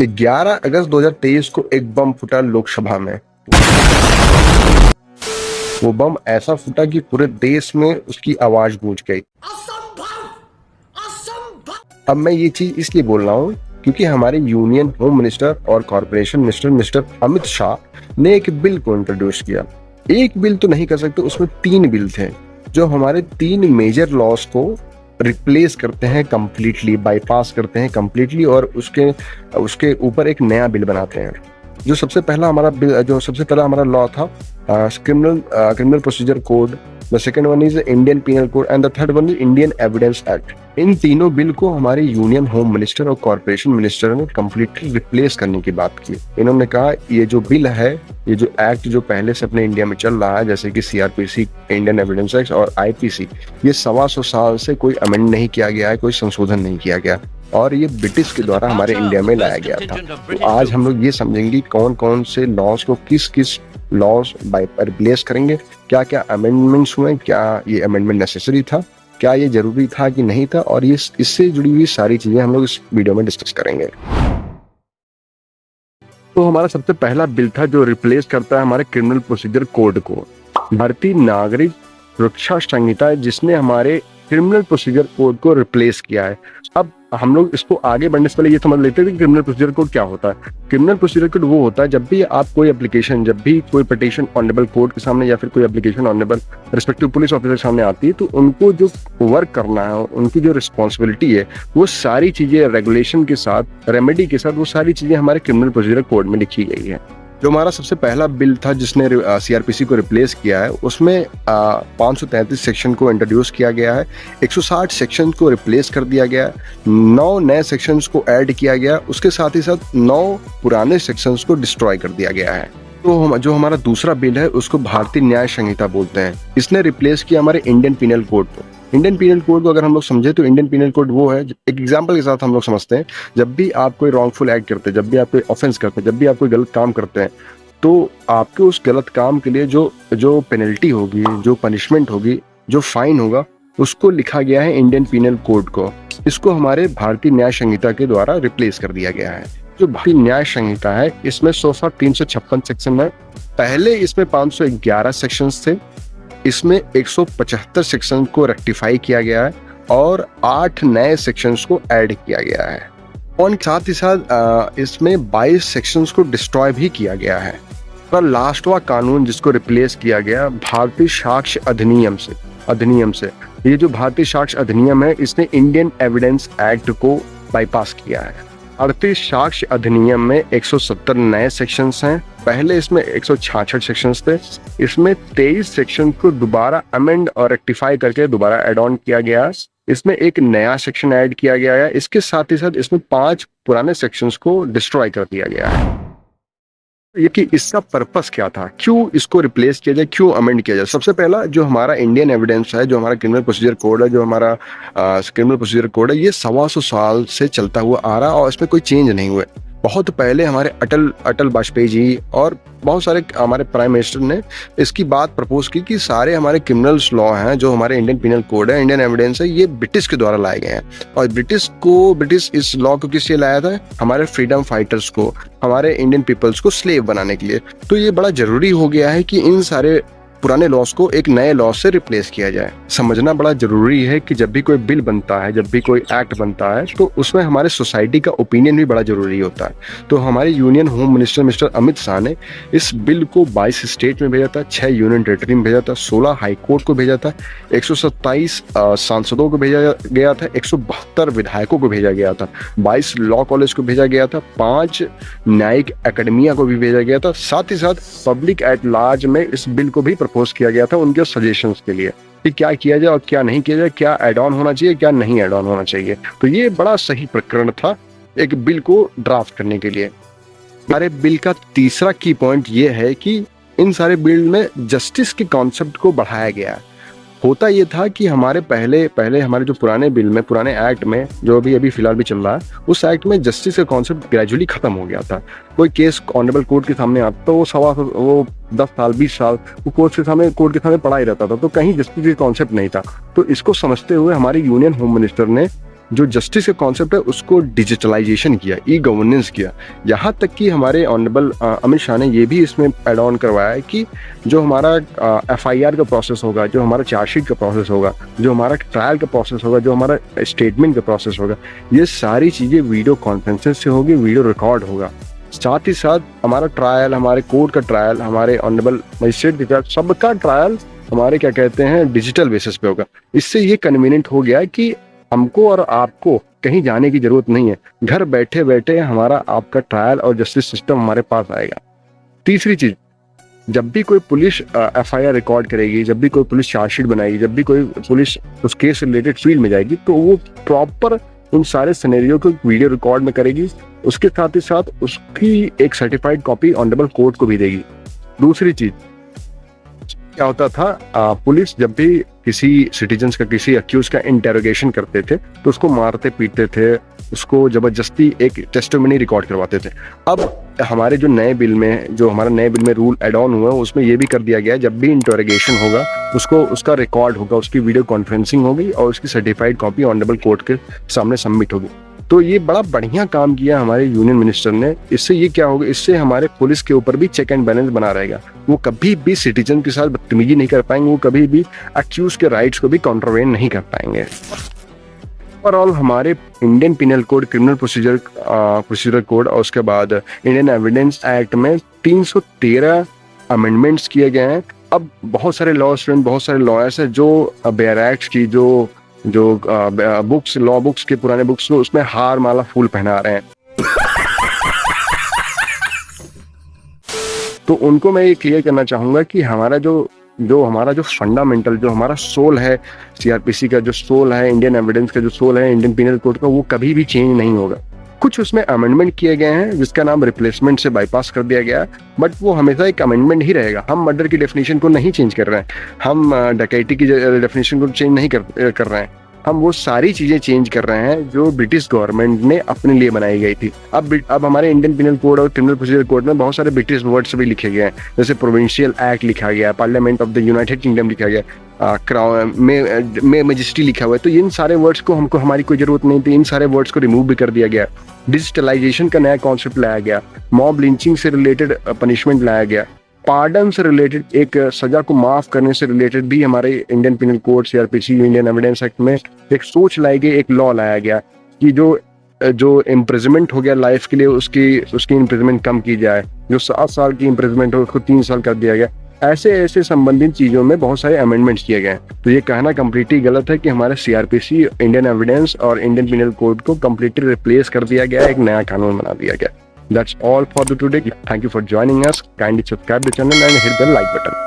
11 अगस्त 2023 को एक बम फूटा लोकसभा में। वो बम ऐसा फूटा कि पूरे देश में उसकी आवाज गूंज गई। अब मैं ये चीज इसलिए बोल रहा हूँ क्योंकि हमारे यूनियन होम मिनिस्टर और corporation minister mister Amit Shah ने एक बिल को इंट्रोड्यूस किया। एक बिल तो नहीं कर सकते, उसमें 3 बिल थे जो हमारे 3 मेजर लॉस को रिप्लेस करते हैं कंप्लीटली, बाईपास करते हैं कंप्लीटली और उसके ऊपर एक नया बिल बनाते हैं। जो सबसे पहला हमारा लॉ था criminal procedure code, the second one is Indian penal code and the third one is Indian evidence act. इन तीनों बिल को हमारे यूनियन होम मिनिस्टर और कॉर्पोरेशन मिनिस्टर ने कंप्लीटली रिप्लेस करने की बात की। इन्होंने कहा ये जो बिल है, ये जो एक्ट जो पहले से अपने इंडिया में चल रहा है, जैसे कि सीआरपीसी, इंडियन एविडेंस एक्ट और आईपीसी, ये 125 साल से कोई अमेंड नहीं किया गया है, कोई संशोधन नहीं किया गया और ये ब्रिटिश के द्वारा हमारे इंडिया में लाया गया था। तो आज हम लोग ये समझेंगे कौन कौन से लॉज को किस किस लॉज बाय रिप्लेस करेंगे, क्या क्या अमेंडमेंट्स हुए, क्या ये अमेंडमेंट नेसेसरी था, क्या ये जरूरी था कि नहीं था, और ये इससे जुड़ी हुई सारी चीजें हम लोग इस वीडियो में डिस्कस करेंगे। तो हमारा सबसे पहला बिल था जो रिप्लेस करता है हमारे क्रिमिनल प्रोसीजर कोड को, भारतीय नागरिक सुरक्षा संहिता, जिसने हमारे क्रिमिनल प्रोसीजर कोड को रिप्लेस किया है। अब हम लोग इसको आगे बढ़ने से पहले ये समझ लेते हैं कि क्रिमिनल प्रोसीजर कोड क्या होता है। क्रिमिनल प्रोसीजर कोड वो होता है जब भी आप कोई एप्लीकेशन, जब भी कोई पिटीशन ऑनरेबल कोर्ट के सामने या फिर कोई application honourable respective police officer के सामने आती है, तो उनको जो वर्क करना है, उनकी जो रिस्पॉन्सिबिलिटी है, वो सारी चीजें रेगुलेशन के साथ, रेमेडी के साथ, वो सारी चीजें हमारे क्रिमिनल प्रोसीजर कोड में लिखी गई है। जो हमारा सबसे पहला बिल था जिसने सीआरपीसी को रिप्लेस किया है, उसमें 533 सेक्शन को इंट्रोड्यूस किया गया है, 160 सेक्शन को रिप्लेस कर दिया गया है, 9 नए सेक्शंस को ऐड किया गया, उसके साथ ही साथ 9 पुराने सेक्शंस को डिस्ट्रॉय कर दिया गया है। तो जो हमारा दूसरा बिल है उसको भारतीय न्याय संहिता बोलते हैं। इसने रिप्लेस किया हमारे इंडियन पीनल कोड को। इंडियन पीनल कोड को अगर हम लोग समझे तो इंडियन पीनल कोड वो है, एक एग्जांपल के साथ हम लोग समझते हैं, जब भी आप कोई रॉन्गफुल एक्ट करते हैं, जब भी आप कोई ऑफेंस करते हैं, जब भी आप कोई गलत काम करते हैं, तो आपके उस गलत काम के लिए जो पेनल्टी होगी, जो पनिशमेंट होगी, जो फाइन होगा, उसको लिखा गया है इंडियन पीनल कोड को। इसको हमारे भारतीय न्याय संहिता के द्वारा रिप्लेस कर दिया गया है। जो भारतीय न्याय संहिता है इसमें 356 सेक्शन है। पहले इसमें 511 सेक्शंस थे, इसमें 175 सेक्शन को रेक्टिफाई किया गया है और 8 नए सेक्शंस को ऐड किया गया है और साथ ही साथ इसमें 22 सेक्शंस को डिस्ट्रॉय भी किया गया है। पर लास्टवा कानून जिसको रिप्लेस किया गया भारतीय साक्ष्य अधिनियम से, ये जो भारतीय साक्ष्य अधिनियम है, इसने इंडियन एविडेंस एक्ट को बाईपास किया है। भारतीय साक्ष्य अधिनियम में 170 नए सेक्शंस हैं। पहले इसमें 166 सेक्शंस थे, इसमें 23 सेक्शन को दोबारा अमेंड और रेक्टिफाई करके दोबारा एड ऑन किया गया। इसमें एक नया सेक्शन ऐड किया गया है। इसके साथ ही साथ इसमें 5 पुराने सेक्शंस को डिस्ट्रॉय कर दिया गया है। ये कि इसका पर्पस क्या था, क्यों इसको रिप्लेस किया जाए, क्यों अमेंड किया जाए। सबसे पहला जो हमारा इंडियन एविडेंस है, जो हमारा क्रिमिनल प्रोसीजर कोड है, जो हमारा क्रिमिनल प्रोसीजर कोड है, ये 125 साल से चलता हुआ आ रहा और इसमें कोई चेंज नहीं हुए। बहुत पहले हमारे अटल वाजपेयी जी और बहुत सारे हमारे प्राइम मिनिस्टर ने इसकी बात प्रपोज की कि सारे हमारे क्रिमिनल्स लॉ हैं, जो हमारे इंडियन पीनल कोड है, इंडियन एविडेंस है, ये ब्रिटिश के द्वारा लाए गए हैं। और ब्रिटिश इस लॉ को किस लिए लाया था? हमारे फ्रीडम फाइटर्स को, हमारे इंडियन पीपल्स को स्लेव बनाने के लिए। तो ये बड़ा जरूरी हो गया है कि इन सारे पुराने लॉस को एक नए लॉ से रिप्लेस किया जाए। समझना बड़ा जरूरी है कि जब भी कोई बिल बनता है, जब भी कोई एक्ट बनता है, तो उसमें हमारे सोसाइटी का ओपिनियन भी बड़ा जरूरी होता है। तो हमारे union home minister mister Amit Shah ने इस बिल को 22 स्टेट में भेजा था, 6 यूनियन टेरिटरी में भेजा था, 16 हाई कोर्ट को भेजा था, 127 सांसदों को भेजा गया था, 172 विधायकों को भेजा गया था, 22 लॉ कॉलेज को भेजा गया था, 5 न्यायिक अकेडमिया को भी भेजा गया था। साथ ही साथ पब्लिक एट लार्ज में इस बिल को भी प्रपोज किया गया था उनके सजेशंस के लिए कि क्या किया जाए और क्या नहीं किया जाए, क्या ऐड ऑन होना चाहिए, क्या नहीं ऐड ऑन होना चाहिए। तो ये बड़ा सही प्रकरण था एक बिल को ड्राफ्ट करने के लिए। हमारे बिल का तीसरा की पॉइंट ये है कि इन सारे बिल में जस्टिस के कॉन्सेप्ट को बढ़ाया गया है। होता ये था कि हमारे पहले हमारे जो पुराने बिल में, पुराने एक्ट में, जो अभी फिलहाल भी चल रहा है, उस एक्ट में जस्टिस का कॉन्सेप्ट ग्रेजुअली खत्म हो गया था। कोई केस ऑनरेबल कोर्ट के सामने आता तो वो 10 साल 20 साल वो कोर्ट के सामने पड़ा ही रहता था, तो कहीं जस्टिस का कॉन्सेप्ट नहीं था। तो इसको समझते हुए हमारे यूनियन होम मिनिस्टर ने जो जस्टिस का कॉन्सेप्ट है उसको डिजिटलाइजेशन किया, ई गवर्नेंस किया। यहाँ तक कि हमारे ऑनरेबल अमित शाह ने ये भी इसमें एड ऑन करवाया है कि जो हमारा FIR का प्रोसेस होगा, जो हमारा चार्जशीट का प्रोसेस होगा, जो हमारा ट्रायल का प्रोसेस होगा, जो हमारा स्टेटमेंट का प्रोसेस होगा, ये सारी चीज़ें वीडियो कॉन्फ्रेंसेस से होगी, वीडियो रिकॉर्ड होगा। साथ ही साथ हमारा ट्रायल, हमारे कोर्ट का ट्रायल, हमारे ऑनरेबल मजिस्ट्रेट का ट्रायल, सबका ट्रायल हमारे क्या कहते हैं डिजिटल बेसिस पे होगा। इससे ये कन्वीनियंट हो गया कि हमको और आपको कहीं जाने की जरूरत नहीं है, घर बैठे बैठे हमारा आपका ट्रायल और जस्टिस सिस्टम हमारे पास आएगा। तीसरी चीज, जब भी कोई पुलिस FIR रिकॉर्ड करेगी, जब भी कोई पुलिस चार्जशीट बनाएगी, जब भी कोई पुलिस उस केस से रिलेटेड फील्ड में जाएगी, तो वो प्रॉपर उन सारे सिनेरियो को वीडियो रिकॉर्ड में करेगी। उसके साथ ही साथ उसकी एक सर्टिफाइड कॉपी ऑनरेबल कोर्ट को भी देगी। दूसरी चीज क्या होता था, पुलिस जब भी किसी सिटीजन्स का, किसी अक्यूज का इंटेरोगेशन करते थे तो उसको मारते पीटते थे, उसको जबरदस्ती एक टेस्टिमनी रिकॉर्ड करवाते थे। अब हमारे जो नए बिल में, जो हमारा नए बिल में रूल एड ऑन हुआ है, उसमें ये भी कर दिया गया है जब भी इंटेरोगेशन होगा उसको, उसका रिकॉर्ड होगा, उसकी वीडियो कॉन्फ्रेंसिंग होगी और उसकी सर्टिफाइड कॉपी ऑनरेबल कोर्ट के सामने सबमिट होगी। तो ये बड़ा बढ़िया काम किया हमारे यूनियन मिनिस्टर ने। इससे ये क्या होगा, इससे हमारे पुलिस के ऊपर भी चेक एंड बैलेंस बना रहेगा। वो कभी भी सिटीजन के साथ बदतमीजी नहीं कर पाएंगे, वो कभी भी अक्यूज के राइट्स को भी कॉन्ट्रावेन नहीं कर पाएंगे। ओवरऑल हमारे Indian penal code, criminal procedure code और उसके बाद इंडियन एविडेंस एक्ट में 313 अमेंडमेंट्स किए गए हैं। अब बहुत सारे लॉ स्टूडेंट, बहुत सारे लॉयर्स हैं जो बेयर एक्ट की जो बुक्स, लॉ बुक्स के पुराने बुक्स को उसमें हार माला फूल पहना रहे हैं। तो उनको मैं ये क्लियर करना चाहूंगा कि हमारा हमारा जो फंडामेंटल, जो हमारा सोल है, CRPC का जो सोल है, इंडियन एविडेंस का जो सोल है, इंडियन पिनल कोड का, वो कभी भी चेंज नहीं होगा। कुछ उसमें अमेंडमेंट किए गए हैं जिसका नाम रिप्लेसमेंट से बाईपास कर दिया गया है, बट वो हमेशा एक अमेंडमेंट ही रहेगा। हम मर्डर की डेफिनेशन को नहीं चेंज कर रहे हैं, हम डकैती की डेफिनेशन को चेंज नहीं कर रहे हैं, हम वो सारी चीजें चेंज कर रहे हैं जो ब्रिटिश गवर्नमेंट ने अपने लिए बनाई गई थी। अब हमारे इंडियन पिनल कोड और क्रिमिनल प्रोसीजर कोड में बहुत सारे ब्रिटिश वर्ड्स भी लिखे गए हैं, जैसे प्रोविंशियल एक्ट लिखा गया, parliament of the United kingdom लिखा गया, क्राउन में मजिस्ट्री लिखा हुआ है। तो इन सारे वर्ड्स को हमको, हमारी कोई जरूरत नहीं थी, इन सारे वर्ड्स को रिमूव भी कर दिया गया। डिजिटलाइजेशन का नया कॉन्सेप्ट लाया गया, मॉब लिंचिंग से रिलेटेड पनिशमेंट लाया गया, पार्डन से रिलेटेड, एक सजा को माफ करने से रिलेटेड भी हमारे Indian penal code, CRPC, Indian evidence act में एक सोच लाई गई, एक लॉ लाया गया कि जो इम्प्रिजमेंट हो गया लाइफ के लिए, उसकी इम्प्रिजमेंट कम की जाए, जो 7 साल की इम्प्रिजमेंट हो उसको 3 साल कर दिया गया। ऐसे संबंधित चीजों में बहुत सारे अमेंडमेंट्स किए गए। तो ये कहना कम्प्लीटली गलत है कि हमारे CRPC, इंडियन एविडेंस और इंडियन पिनल कोड को कम्प्लीटली रिप्लेस कर दिया गया, एक नया कानून बना दिया गया। That's all for today. Thank you for joining us. Kindly subscribe the channel and hit the like button.